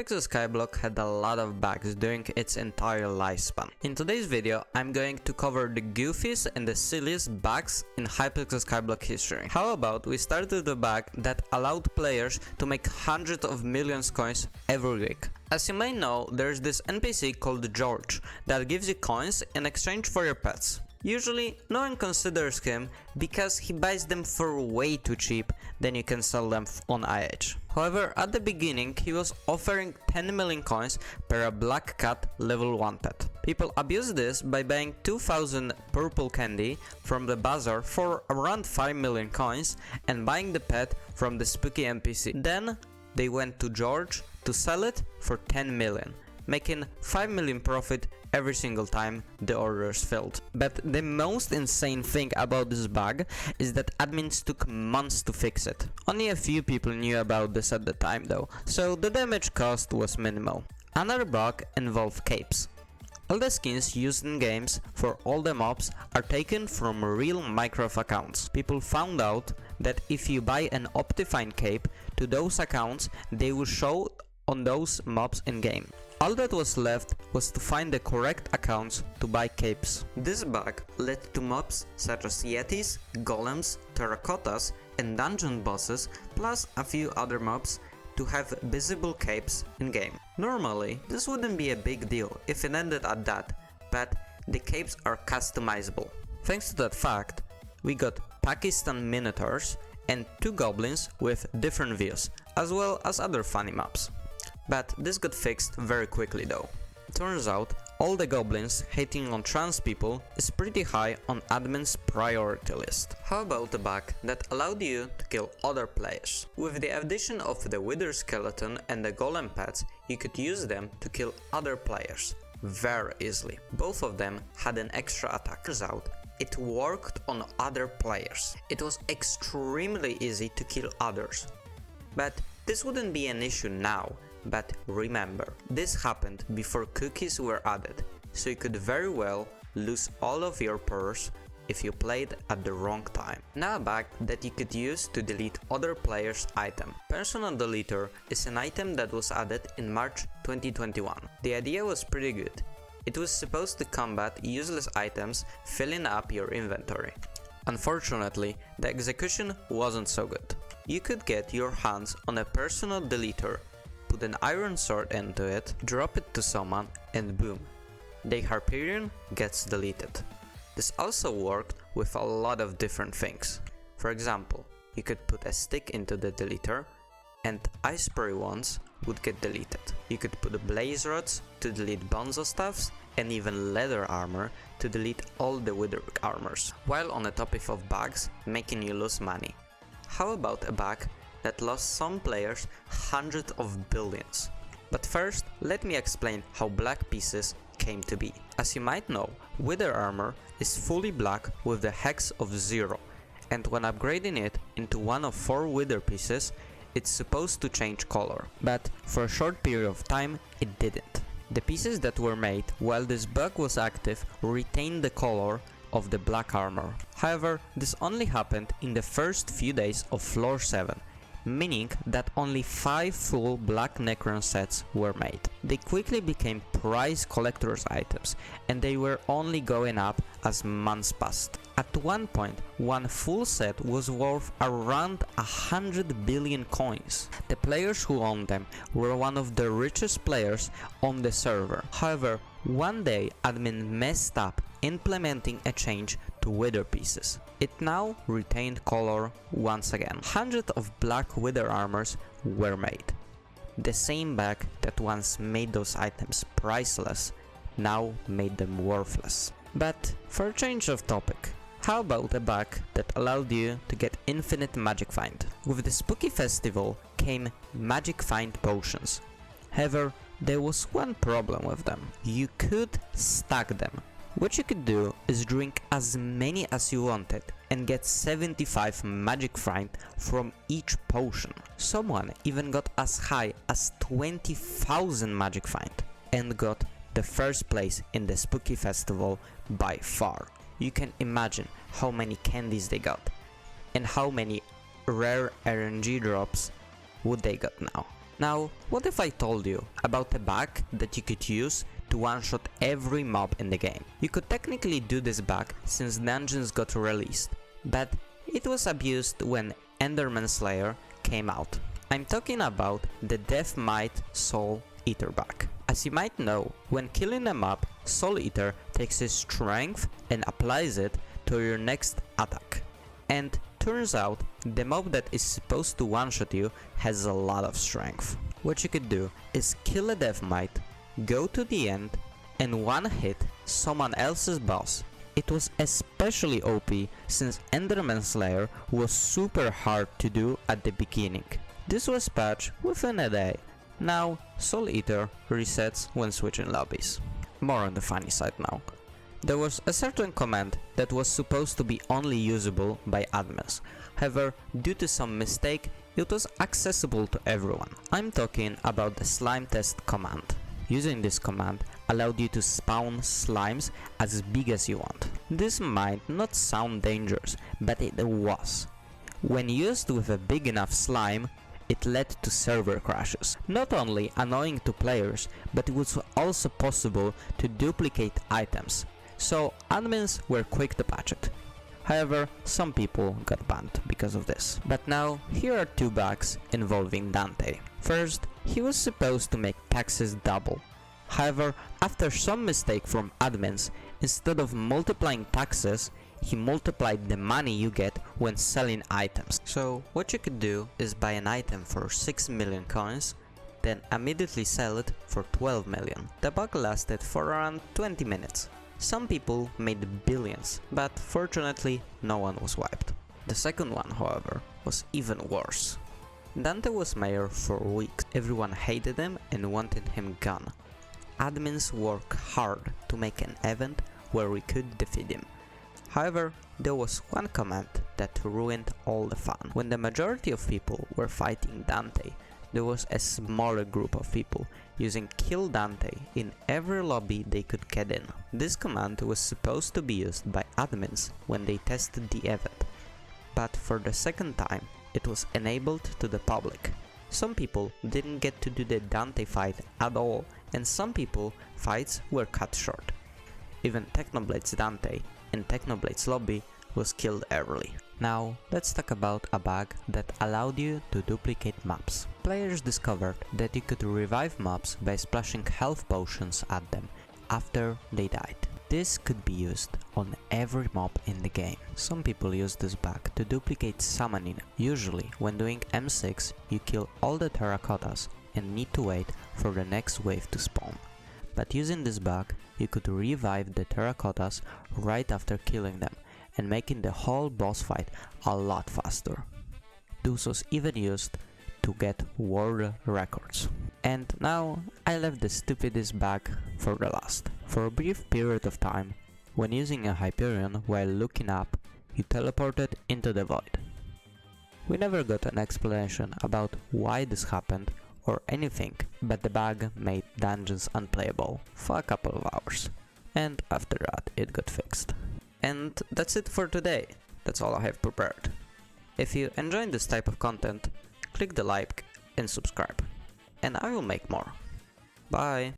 Hypixel Skyblock had a lot of bugs during its entire lifespan. In today's video, I'm going to cover the goofiest and the silliest bugs in Hypixel Skyblock history. How about we start with the bug that allowed players to make hundreds of millions coins every week. As you may know, there's this NPC called George that gives you coins in exchange for your pets. Usually, no one considers him because he buys them for way too cheap than you can sell them on IH. However, at the beginning, he was offering 10 million coins per a black cat level 1 pet. People abused this by buying 2000 purple candy from the bazaar for around 5 million coins and buying the pet from the spooky NPC. Then, they went to George to sell it for 10 million. Making 5 million profit every single time the orders filled. But the most insane thing about this bug is that admins took months to fix it. Only a few people knew about this at the time though, so the damage cost was minimal. Another bug involved capes. All the skins used in games for all the mobs are taken from real Minecraft accounts. People found out that if you buy an Optifine cape to those accounts, they will show on those mobs in game. All that was left was to find the correct accounts to buy capes. This bug led to mobs such as Yetis, Golems, Terracottas and dungeon bosses, plus a few other mobs, to have visible capes in game. Normally, this wouldn't be a big deal if it ended at that, but the capes are customizable. Thanks to that fact, we got Pakistan Minotaurs and 2 goblins with different views, as well as other funny mobs. But this got fixed very quickly though. Turns out, all the goblins hating on trans people is pretty high on admin's priority list. How about a bug that allowed you to kill other players? With the addition of the wither skeleton and the golem pets, you could use them to kill other players very easily. Both of them had an extra attack. Turns out, it worked on other players. It was extremely easy to kill others. But this wouldn't be an issue now. But remember, this happened before cookies were added, so you could very well lose all of your purse if you played at the wrong time. Now a bug that you could use to delete other players' item. Personal Deleter is an item that was added in March 2021. The idea was pretty good. It was supposed to combat useless items filling up your inventory. Unfortunately, the execution wasn't so good. You could get your hands on a Personal Deleter, put an iron sword into it, drop it to someone, and boom, the Hyperion gets deleted. This also worked with a lot of different things. For example, you could put a stick into the deleter, and ice spray ones would get deleted. You could put blaze rods to delete bonzo stuffs, and even leather armor to delete all the wither armors. While on the topic of bugs making you lose money, how about a bug that lost some players hundreds of billions? But first, let me explain how black pieces came to be. As you might know, wither armor is fully black with the hex of 0, and when upgrading it into one of 4 wither pieces, it's supposed to change color. But for a short period of time, it didn't. The pieces that were made while this bug was active retained the color of the black armor. However, this only happened in the first few days of floor 7. Meaning that only 5 full black Necron sets were made. They quickly became prize collector's items, and they were only going up as months passed. At one point, one full set was worth around 100 billion coins. The players who owned them were one of the richest players on the server. However, one day admin messed up implementing a change to wither pieces. It now retained color once again. Hundreds of black wither armors were made. The same bug that once made those items priceless now made them worthless. But for a change of topic, how about a bug that allowed you to get infinite magic find? With the spooky festival came magic find potions. However, there was one problem with them. You could stack them. What you could do is drink as many as you wanted and get 75 magic find from each potion. Someone even got as high as 20,000 magic find and got the first place in the spooky festival by far. You can imagine how many candies they got and how many rare RNG drops would they got now. Now, what if I told you about a bug that you could use to one-shot every mob in the game? You could technically do this bug since dungeons got released, but it was abused when Enderman Slayer came out. I'm talking about the Death Might Soul Eater bug. As you might know, when killing a mob, Soul Eater takes his strength and applies it to your next attack. And turns out, the mob that is supposed to one-shot you has a lot of strength. What you could do is kill a Death Might, go to the end, and one-hit someone else's boss. It was especially OP since Enderman Slayer was super hard to do at the beginning. This was patched within a day. Now, Soul Eater resets when switching lobbies. More on the funny side now. There was a certain command that was supposed to be only usable by admins. However, due to some mistake, it was accessible to everyone. I'm talking about the slime test command. Using this command allowed you to spawn slimes as big as you want. This might not sound dangerous, but it was. When used with a big enough slime, it led to server crashes. Not only annoying to players, but it was also possible to duplicate items, so admins were quick to patch it. However, some people got banned because of this. But now, here are two bugs involving Dante. First, he was supposed to make taxes double. However, after some mistake from admins, instead of multiplying taxes, he multiplied the money you get when selling items. So what you could do is buy an item for 6 million coins, then immediately sell it for 12 million. The bug lasted for around 20 minutes. Some people made billions, but fortunately no one was wiped. The second one, however, was even worse. Dante was mayor for weeks. Everyone hated him and wanted him gone. Admins worked hard to make an event where we could defeat him. However, there was one command that ruined all the fun. When the majority of people were fighting Dante, there was a smaller group of people using Kill Dante in every lobby they could get in. This command was supposed to be used by admins when they tested the event, but for the second time, it was enabled to the public. Some people didn't get to do the Dante fight at all, and some people fights were cut short. Even Technoblade's Dante in Technoblade's lobby was killed early. Now, let's talk about a bug that allowed you to duplicate mobs. Players discovered that you could revive mobs by splashing health potions at them after they died. This could be used on every mob in the game. Some people use this bug to duplicate summoning. Usually, when doing M6, you kill all the terracottas and need to wait for the next wave to spawn. But using this bug, you could revive the terracottas right after killing them and making the whole boss fight a lot faster. This was even used to get world records. And now I left the Stupidiest bug for the last. For a brief period of time, when using a Hyperion while looking up, you teleported into the void. We never got an explanation about why this happened or anything, but the bug made dungeons unplayable for a couple of hours, and after that it got fixed. And that's it for today. That's all I have prepared. If you enjoyed this type of content, click the like and subscribe, and I will make more. Bye!